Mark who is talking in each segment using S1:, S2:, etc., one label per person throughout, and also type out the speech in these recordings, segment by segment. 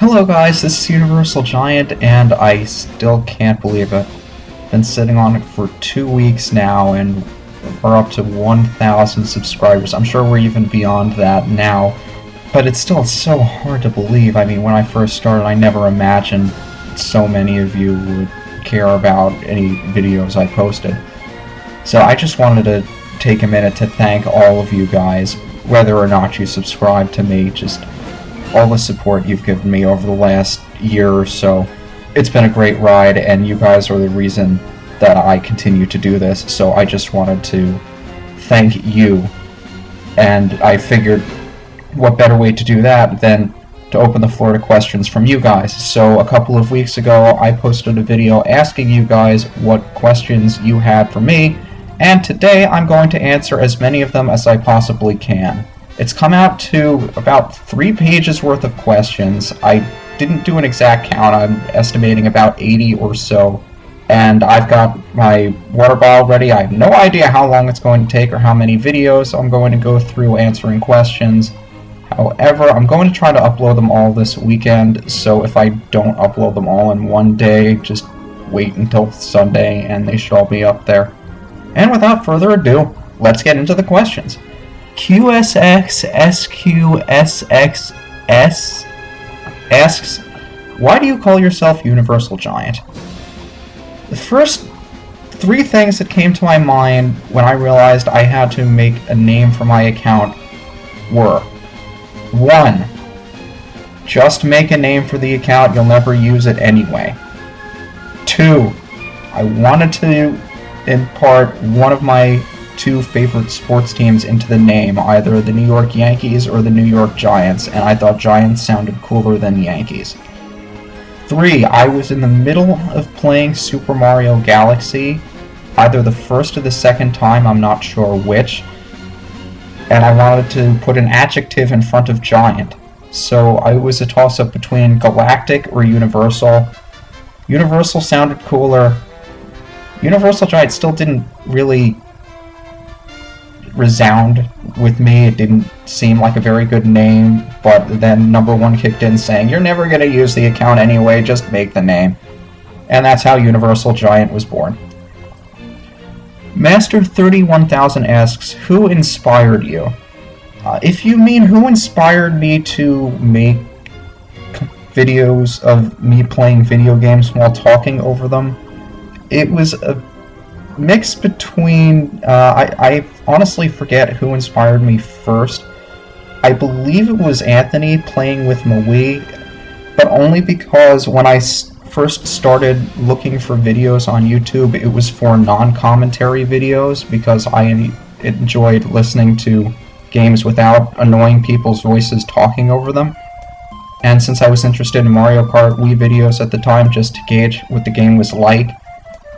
S1: Hello guys, this is UniversalGiant, and I still can't believe it. Been sitting on it for 2 weeks now, and we're up to 1,000 subscribers. I'm sure we're even beyond that now, but it's still so hard to believe. I mean, when I first started, I never imagined so many of you would care about any videos I posted. So I just wanted to take a minute to thank all of you guys, whether or not you subscribe to me, just all the support you've given me over the last year or so. It's been a great ride, and you guys are the reason that I continue to do this, so I just wanted to thank you. And I figured what better way to do that than to open the floor to questions from you guys. So a couple of weeks ago, I posted a video asking you guys what questions you had for me, and today I'm going to answer as many of them as I possibly can. It's come out to about 3 pages worth of questions. I didn't do an exact count. I'm estimating about 80 or so. And I've got my water bottle ready. I have no idea how long it's going to take or how many videos I'm going to go through answering questions. However, I'm going to try to upload them all this weekend, so if I don't upload them all in one day, just wait until Sunday and they should all be up there. And without further ado, let's get into the questions. QSXSQSXS asks, why do you call yourself UniversalGiant? The first 3 things that came to my mind when I realized I had to make a name for my account were: 1. Just make a name for the account, you'll never use it anyway. 2. I wanted to impart one of my 2 favorite sports teams into the name, either the New York Yankees or the New York Giants, and I thought Giants sounded cooler than Yankees. 3. I was in the middle of playing Super Mario Galaxy, either the first or the second time, I'm not sure which, and I wanted to put an adjective in front of giant. So I was a toss-up between galactic or universal. Universal sounded cooler. UniversalGiant still didn't really resound with me. It didn't seem like a very good name, but then number 1 kicked in saying, you're never going to use the account anyway, just make the name. And that's how UniversalGiant was born. Master31000 asks, who inspired you? If you mean who inspired me to make videos of me playing video games while talking over them, it was a mix between, I honestly forget who inspired me first. I believe it was Anthony playing with Maui, but only because when I first started looking for videos on YouTube, it was for non-commentary videos, because I enjoyed listening to games without annoying people's voices talking over them. And since I was interested in Mario Kart Wii videos at the time, just to gauge what the game was like,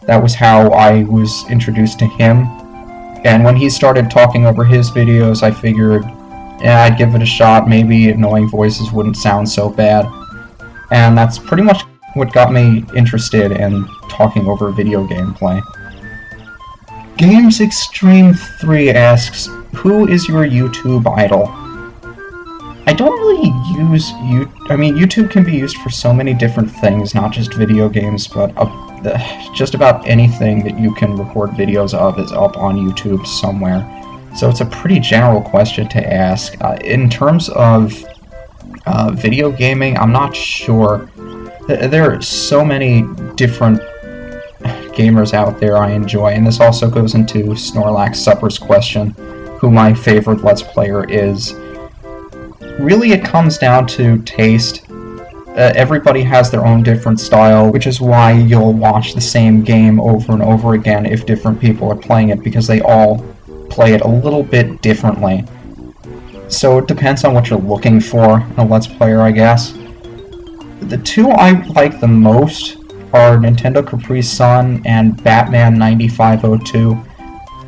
S1: that was how I was introduced to him. And when he started talking over his videos, I figured, yeah, I'd give it a shot, maybe annoying voices wouldn't sound so bad. And that's pretty much what got me interested in talking over video gameplay. Games Extreme 3 asks, who is your YouTube idol? I don't really use YouTube can be used for so many different things, not just video games, but just about anything that you can record videos of is up on YouTube somewhere. So it's a pretty general question to ask. In terms of video gaming, I'm not sure. There are so many different gamers out there I enjoy, and this also goes into Snorlax Supper's question, who my favorite Let's Player is. Really, it comes down to taste. Everybody has their own different style, which is why you'll watch the same game over and over again if different people are playing it, because they all play it a little bit differently. So it depends on what you're looking for in a Let's Player, I guess. The 2 I like the most are Nintendo Capri Sun and Batman 9502.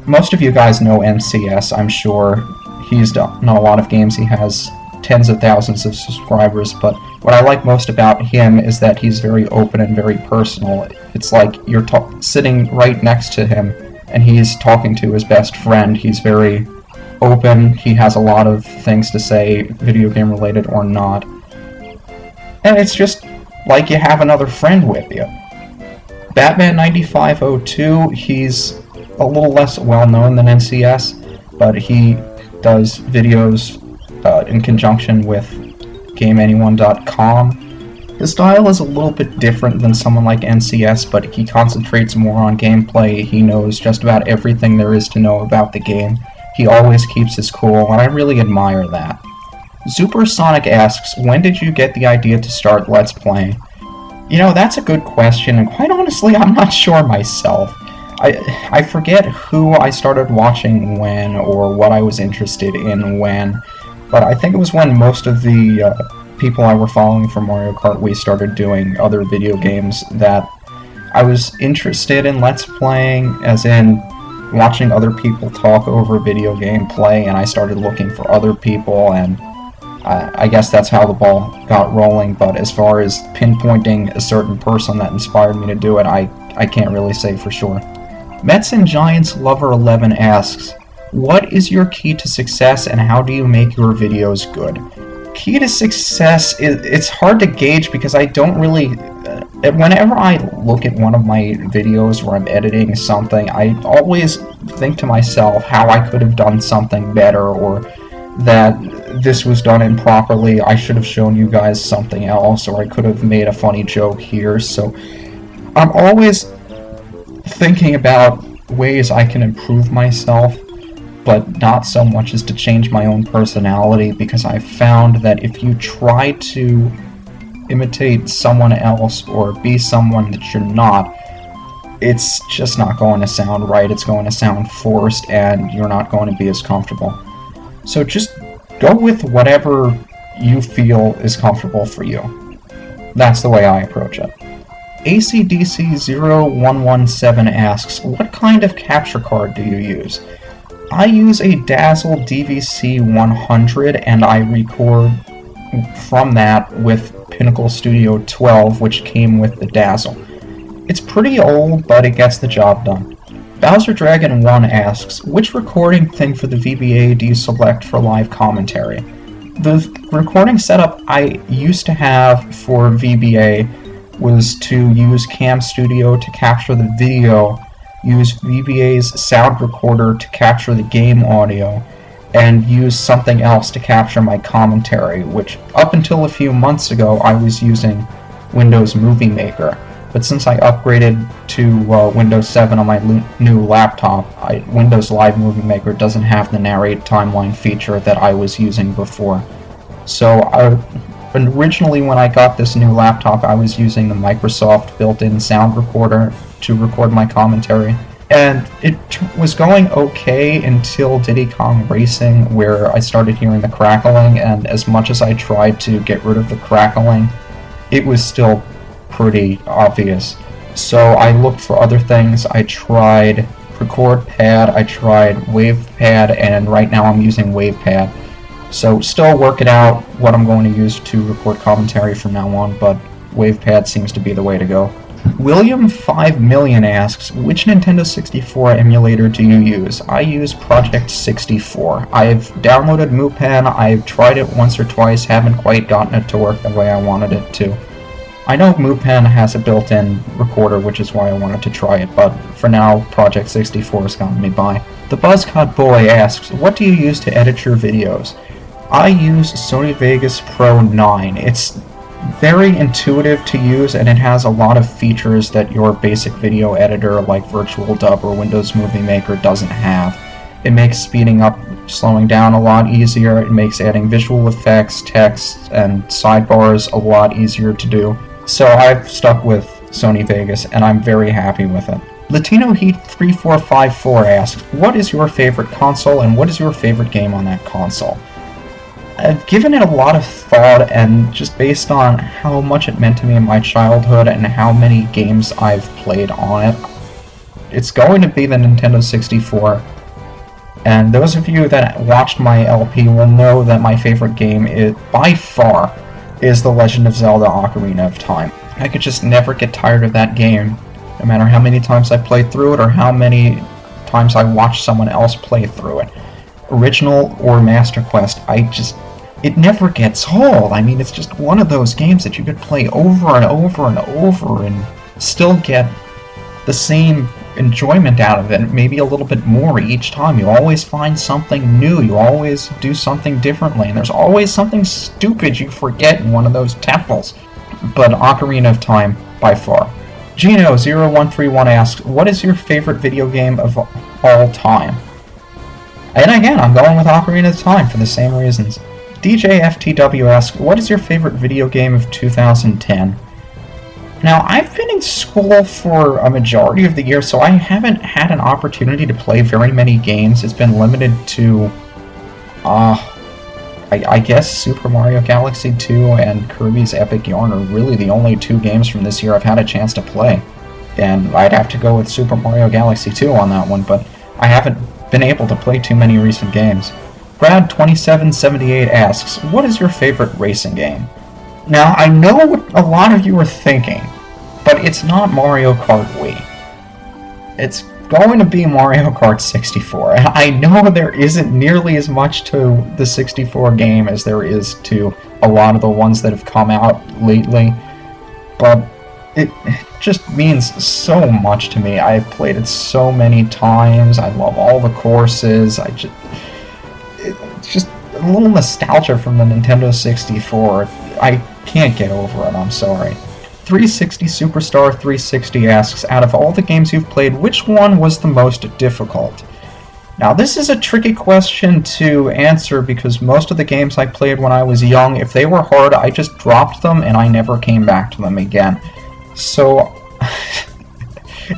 S1: Most of you guys know MCS, I'm sure. He's done a lot of games, he has tens of thousands of subscribers, but what I like most about him is that he's very open and very personal. It's like you're sitting right next to him, and he's talking to his best friend. He's very open, he has a lot of things to say, video game related or not. and it's just like you have another friend with you. Batman9502, he's a little less well-known than NCS, but he does videos in conjunction with GameAnyone.com. His style is a little bit different than someone like NCS, but he concentrates more on gameplay. He knows just about everything there is to know about the game. He always keeps his cool, and I really admire that. Supersonic asks, when did you get the idea to start Let's Playing? You know, that's a good question, and quite honestly, I'm not sure myself. I forget who I started watching when, or what I was interested in when, but I think it was when most of the people I were following from Mario Kart Wii started doing other video games that I was interested in Let's Playing, as in watching other people talk over video game play, and I started looking for other people, and I guess that's how the ball got rolling. But as far as pinpointing a certain person that inspired me to do it, I can't really say for sure. Mets and Giants Lover 11 asks, what is your key to success and how do you make your videos good? Key to success, it's hard to gauge because I don't really... whenever I look at one of my videos where I'm editing something, I always think to myself how I could have done something better, or that this was done improperly, I should have shown you guys something else, or I could have made a funny joke here. So I'm always thinking about ways I can improve myself, but not so much as to change my own personality, because I've found that if you try to imitate someone else or be someone that you're not, it's just not going to sound right. It's going to sound forced, and you're not going to be as comfortable. So just go with whatever you feel is comfortable for you. That's the way I approach it. ACDC0117 asks, what kind of capture card do you use? I use a Dazzle DVC100, and I record from that with Pinnacle Studio 12, which came with the Dazzle. It's pretty old, but it gets the job done. Bowser Dragon 1 asks, which recording thing for the VBA do you select for live commentary? The recording setup I used to have for VBA was to use Cam Studio to capture the video, use VBA's sound recorder to capture the game audio, and use something else to capture my commentary, which up until a few months ago I was using Windows Movie Maker. But since I upgraded to Windows 7 on my new laptop, Windows Live Movie Maker doesn't have the narrate timeline feature that I was using before. So originally when I got this new laptop, I was using the Microsoft built-in sound recorder to record my commentary. And it was going okay until Diddy Kong Racing, where I started hearing the crackling, and as much as I tried to get rid of the crackling, it was still pretty obvious. So I looked for other things. I tried Record Pad, I tried WavePad, and right now I'm using WavePad. So still working out what I'm going to use to record commentary from now on, but WavePad seems to be the way to go. William 5 Million asks, which Nintendo 64 emulator do you use? I use Project 64. I've downloaded MuPen, I've tried it once or twice, haven't quite gotten it to work the way I wanted it to. I know MuPen has a built-in recorder, which is why I wanted to try it, but for now, Project 64 has gotten me by. The Buzzcut Boy asks, what do you use to edit your videos? I use Sony Vegas Pro 9. It's very intuitive to use, and it has a lot of features that your basic video editor like Virtual Dub or Windows Movie Maker doesn't have. It makes speeding up, slowing down a lot easier. It makes adding visual effects, text, and sidebars a lot easier to do. So I've stuck with Sony Vegas, and I'm very happy with it. Latino Heat 3454 asks, what is your favorite console, and what is your favorite game on that console? I've given it a lot of thought, and just based on how much it meant to me in my childhood and how many games I've played on it, it's going to be the Nintendo 64. And those of you that watched my LP will know that my favorite game by far is The Legend of Zelda Ocarina of Time. I could just never get tired of that game, no matter how many times I played through it or how many times I watched someone else play through it. Original or Master Quest, it never gets old. I mean, it's just one of those games that you could play over and over and over and still get the same enjoyment out of it, maybe a little bit more each time. You always find something new, you always do something differently, and there's always something stupid you forget in one of those temples. But Ocarina of Time, by far. Gino0131 asks, what is your favorite video game of all time? And again, I'm going with Ocarina of Time for the same reasons. DJFTW asks, what is your favorite video game of 2010? Now, I've been in school for a majority of the year, so I haven't had an opportunity to play very many games. It's been limited to, I guess Super Mario Galaxy 2 and Kirby's Epic Yarn are really the only two games from this year I've had a chance to play. And I'd have to go with Super Mario Galaxy 2 on that one, but I haven't been able to play too many recent games. Brad2778 asks, what is your favorite racing game? Now, I know what a lot of you are thinking, but it's not Mario Kart Wii. It's going to be Mario Kart 64, and I know there isn't nearly as much to the 64 game as there is to a lot of the ones that have come out lately, but it just means so much to me. I've played it so many times, I love all the courses, it's just a little nostalgia from the Nintendo 64. I can't get over it, I'm sorry. 360 Superstar 360 asks, out of all the games you've played, which one was the most difficult? Now, this is a tricky question to answer because most of the games I played when I was young, if they were hard, I just dropped them and I never came back to them again. So,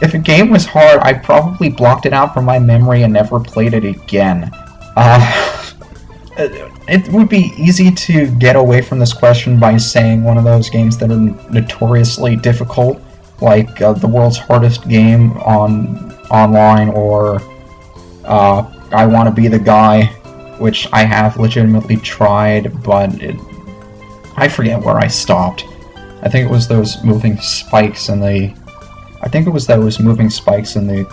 S1: if a game was hard, I probably blocked it out from my memory and never played it again. It would be easy to get away from this question by saying one of those games that are notoriously difficult, like the world's hardest game online, or I Want to Be the Guy, which I have legitimately tried, but I forget where I stopped. I think it was those moving spikes in the...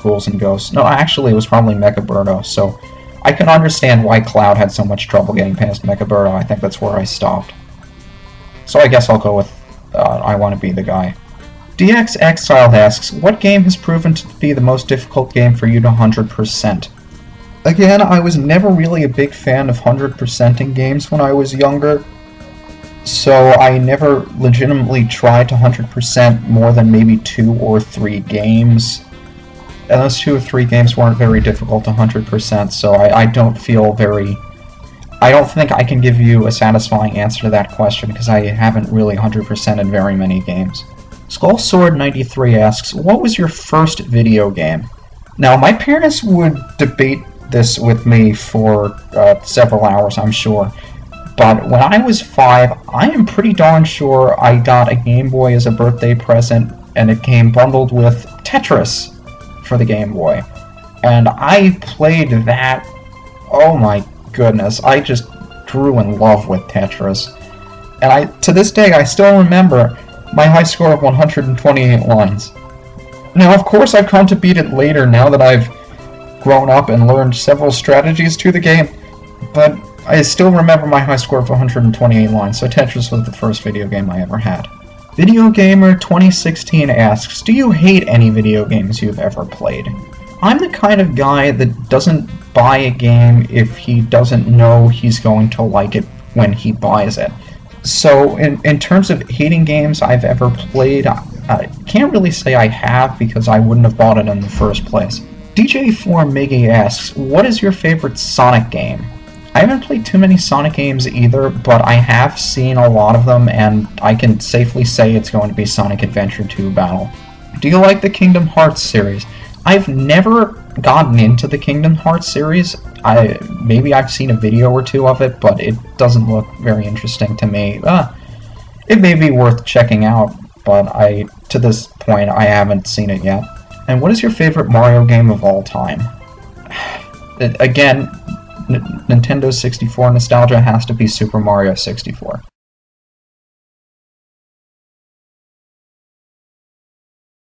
S1: Ghouls and Ghosts. No, actually it was probably Mechaburdo, so... I can understand why Cloud had so much trouble getting past Mechaburdo. I think that's where I stopped. So I guess I'll go with I Want to Be the Guy. DX Exiled asks, what game has proven to be the most difficult game for you to 100%? Again, I was never really a big fan of 100%ing games when I was younger, so I never legitimately tried to 100% more than maybe 2 or 3 games. And those 2 or 3 games weren't very difficult to 100%, so I don't think I can give you a satisfying answer to that question, because I haven't really 100%ed very many games. SkullSword93 asks, what was your first video game? Now, my parents would debate this with me for several hours, I'm sure, but when I was 5, I am pretty darn sure I got a Game Boy as a birthday present, and it came bundled with Tetris for the Game Boy, and I played that. Oh my goodness, I just grew in love with Tetris, and to this day I still remember my high score of 128 lines. Now, of course, I've come to beat it later now that I've grown up and learned several strategies to the game, but I still remember my high score of 128 lines, so Tetris was the first video game I ever had. Video Gamer 2016 asks, do you hate any video games you've ever played? I'm the kind of guy that doesn't buy a game if he doesn't know he's going to like it when he buys it. So in terms of hating games I've ever played, I can't really say I have because I wouldn't have bought it in the first place. DJ4Miggy asks, what is your favorite Sonic game? I haven't played too many Sonic games either, but I have seen a lot of them, and I can safely say it's going to be Sonic Adventure 2 Battle. Do you like the Kingdom Hearts series? I've never gotten into the Kingdom Hearts series. Maybe I've seen a video or two of it, but it doesn't look very interesting to me. It may be worth checking out, but to this point, I haven't seen it yet. And what is your favorite Mario game of all time? Again, Nintendo 64 nostalgia has to be Super Mario 64.